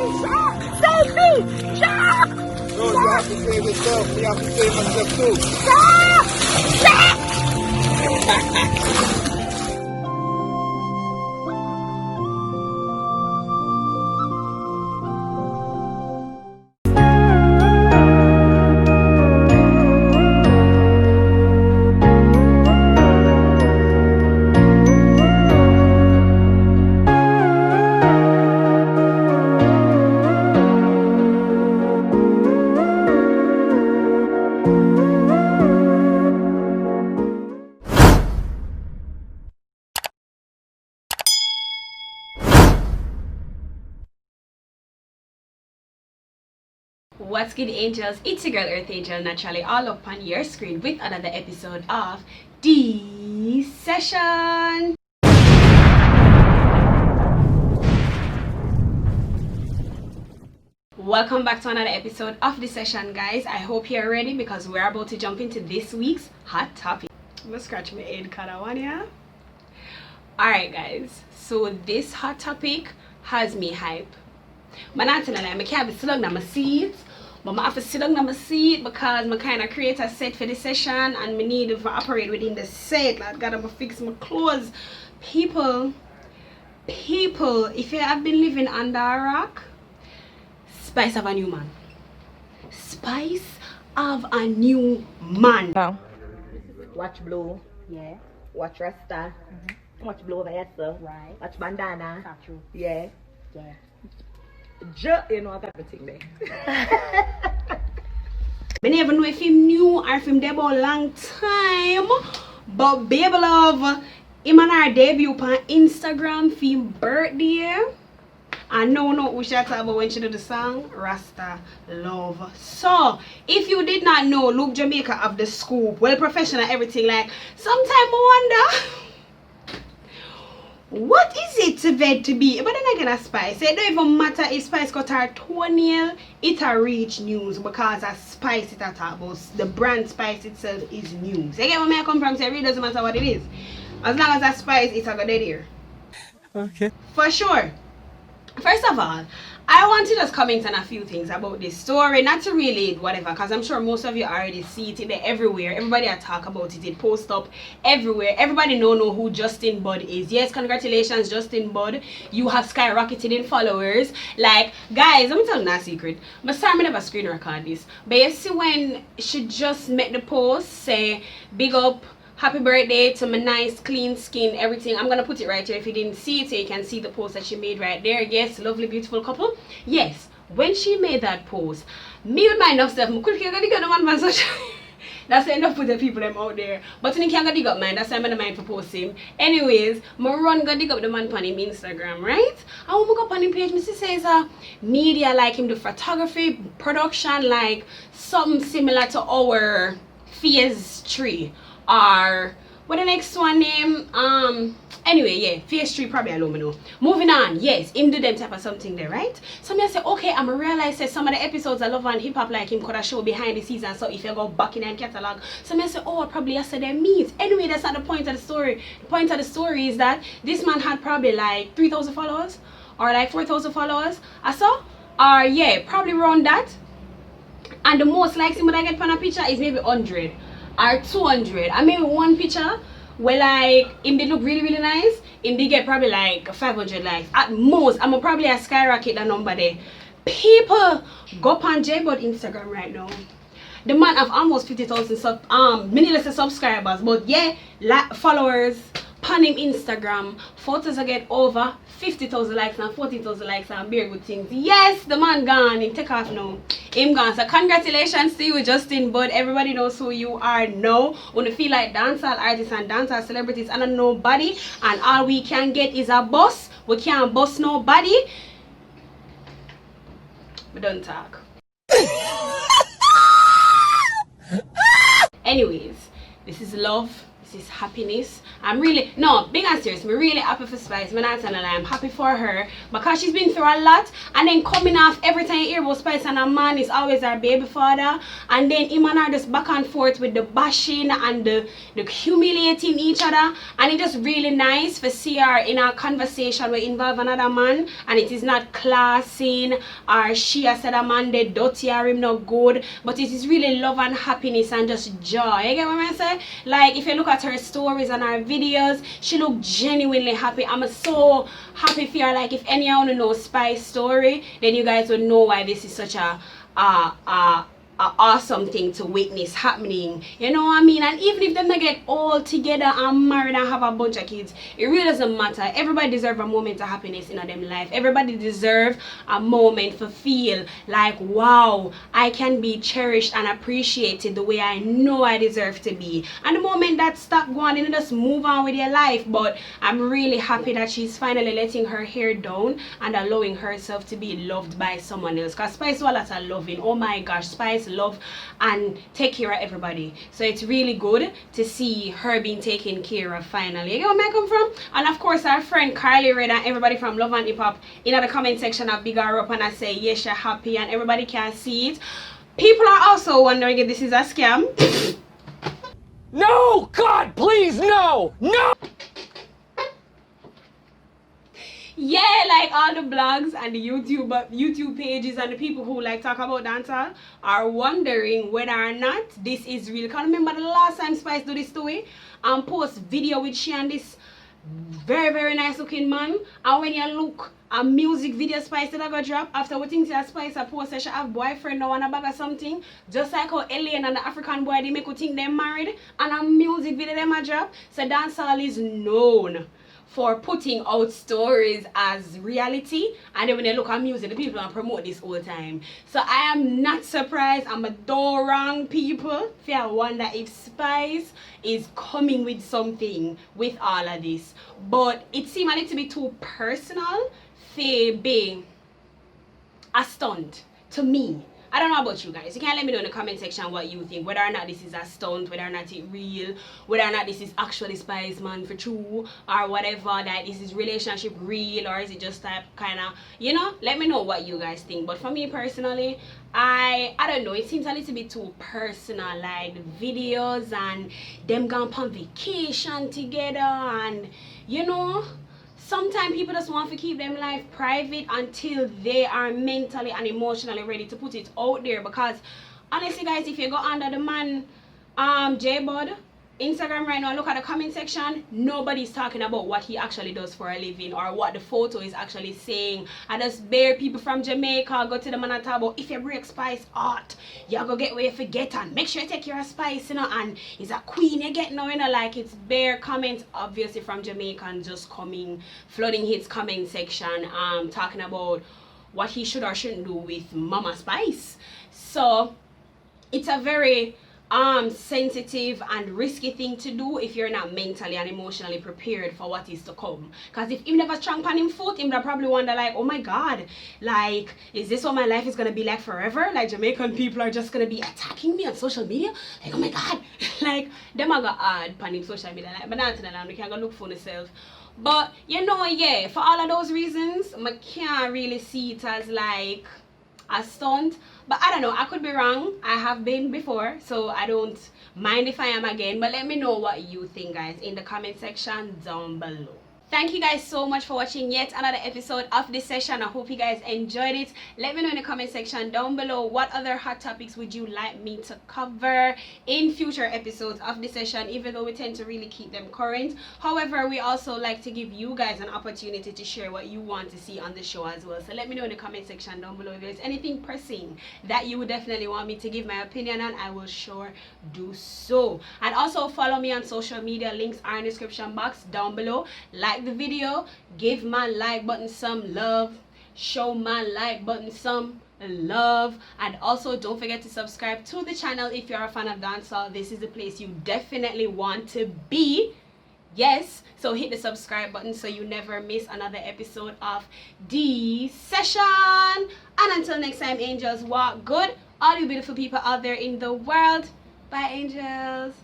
Save me! Shark! No, you have to save yourself. You have to save myself too. Shark! Shark! What's good, angels? It's your girl Earth Angel, naturally all up on your screen with another episode of The Session. Welcome back to another episode of The Session, guys. I hope you're ready because we're about to jump into this week's hot topic. I'm gonna scratch my head, Karawania. Alright, guys, so this hot topic has me hype. I'm not telling you, I can't be sitting on my seat. But I have to sit down on my seat because I kind of create a set for the session and I need to operate within the set. Like, I gotta fix my clothes. People, if you have been living under a rock, Spice have a new man. Spice have a new man. No. Watch Blue. Yeah. Watch Rasta. Watch Blue over here, sir. Right. Watch Bandana. That's true. Yeah. Yeah. You know, I got everything there. I never know if him new or if him there for a long time. But baby love, him and our debut on Instagram for him birthday. I know we should talk about when she do the song Rasta Love. So if you did not know, Luke Jamaica have the scoop, well professional, everything. Like sometimes I wonder what is it meant to be? But then again, a Spice, it don't even matter if Spice got her toenail, it a reach news because a Spice it a talk about. The brand Spice itself is news. You get where I come from? So it really doesn't matter what it is. As long as a Spice, it's a good idea. Okay. For sure. First of all, I want to just comment on a few things about this story, not to relate whatever, because I'm sure most of you already see it everywhere. Everybody I talk about it, it posts up everywhere. Everybody know who Justin Bud is. Yes, congratulations, Justin Bud. You have skyrocketed in followers. Like, guys, I'm telling you a secret. But sorry, I never screen record this. But you see when she just made the post, say, big up, happy birthday to my nice clean skin, everything. I'm gonna put it right here if you didn't see it, so you can see the post that she made right there. Yes, lovely beautiful couple. Yes, when she made that post, me with my enough stuff, that's enough for the people them out there. But you can't dig up mine, that's why I'm in the mind for posting. Anyways, my run go dig up the man on him Instagram, right? I want to go up on him page, Mr. says media like him, the photography, production, like something similar to our phase 3. Or what the next one name? Anyway, yeah, phase 3 probably alone me know. Moving on, yes, him do them type of something there, right? So me say, okay, I'm realize that some of the episodes I love on hip hop like him could have show behind the scenes, and so if you go back in and catalog. So me say, oh, probably yesterday meet. Anyway, that's not the point of the story. The point of the story is that this man had probably like 3,000 followers or like 4,000 followers. I saw, or yeah, probably around that. And the most likes him when I get on a picture is maybe 100. Or 200. I mean one picture where like him did look really nice, him did get probably like 500 likes at most. I'm probably a skyrocket that number there. People go up on J-Bud Instagram right now. The man have almost 50,000 many less subscribers, but yeah, followers on him Instagram. Photos I get over 50,000 likes and 40,000 likes and very good things. Yes, the man gone. Him take off now. Him gone. So congratulations to you, Justin Bud. Everybody knows who you are now. When you feel like dancehall artists and dancehall celebrities and nobody, and all we can get is a boss. We can't boss nobody. We don't talk. Anyways, this is love. is happiness. I'm really, no, being serious, I'm really happy for Spice. I'm not telling a lie, I'm happy for her because she's been through a lot, and then coming off every time you hear about Spice and a man is always her baby father, and then him and her just back and forth with the bashing and the humiliating each other, and it's just really nice to see her in a conversation where involve another man, and it is not classing or she has said a man they dirty or him not good, but it is really love and happiness and just joy. You get what I say? Like if you look at her stories and her videos, she look genuinely happy. I'm so happy for her. Like if anyone know Spice story, then you guys would know why this is such a awesome thing to witness happening, you know what I mean? And even if them not get all together and married and have a bunch of kids, it really doesn't matter. Everybody deserve a moment of happiness in them life. Everybody deserve a moment to feel like, wow, I can be cherished and appreciated the way I know I deserve to be. And the moment that stop going, you just move on with your life. But I'm really happy that she's finally letting her hair down and allowing herself to be loved by someone else, because Spice Wallace are loving. Oh my gosh, Spice love and take care of everybody, so it's really good to see her being taken care of finally. You know where I come from? And of course our friend Carly Red and everybody from Love and Hip Hop in the comment section I big her up and I say yes, you're happy, and everybody can see it. People are also wondering if this is a scam. No! God, please, no! No! Yeah, like all the blogs and the YouTube pages and the people who like talk about dancehall are wondering whether or not this is real. Can you remember the last time Spice do this to me and post video with she and this very nice looking man, and when you look a music video Spice that I got drop after we think that Spice a post she have boyfriend now and a bag or something, just like how Elaine and the African boy they make you think them married, and a music video them a drop. So dancehall is known for putting out stories as reality, and then when you look at music, the people are promote this all the time. So I am not surprised. I'm a door wrong people if I wonder if Spice is coming with something with all of this, but it seemed a little bit too personal for being a stunt to me. I don't know about you guys. You can let me know in the comment section what you think, whether or not this is a stunt, whether or not it's real, whether or not this is actually Spice man for true, or whatever, that is his relationship real, or is it just type kind of, you know, let me know what you guys think. But for me personally, I don't know, it seems a little bit too personal, like the videos and them going on vacation together, and you know, sometimes people just want to keep them life private until they are mentally and emotionally ready to put it out there. Because honestly guys, if you go under the man J-Bud Instagram right now, look at the comment section, nobody's talking about what he actually does for a living or what the photo is actually saying. And just bare people from Jamaica go to the man and talk about if you break Spice art, you go get where you forget, and make sure you take care of Spice, you know, and he's a queen you get now, you know, like it's bare comments obviously from Jamaican just coming, flooding his comment section, talking about what he should or shouldn't do with Mama Spice. So it's a very sensitive and risky thing to do if you're not mentally and emotionally prepared for what is to come. Because if him never strong on him foot, him probably wonder like, oh my god, like, is this what my life is gonna be like forever? Like Jamaican people are just gonna be attacking me on social media? Like, oh my god, like them are gonna add on him social media, like, but not to them, they can go look for themselves. But you know, yeah, for all of those reasons, I can't really see it as like a stunt. But I don't know, I could be wrong. I have been before, so I don't mind if I am again. But let me know what you think guys in the comment section down below. Thank you guys so much for watching yet another episode of this session. I hope you guys enjoyed it. Let me know in the comment section down below what other hot topics would you like me to cover in future episodes of this session, even though we tend to really keep them current. However, we also like to give you guys an opportunity to share what you want to see on the show as well. So let me know in the comment section down below if there's anything pressing that you would definitely want me to give my opinion on. I will sure do so. And also follow me on social media. Links are in the description box down below. Like the video, give my like button some love, show my like button some love, and also don't forget to subscribe to the channel if you're a fan of dancehall. This is the place you definitely want to be. Yes, so hit the subscribe button so you never miss another episode of the session. And until next time, angels walk good. All you beautiful people out there in the world, bye angels.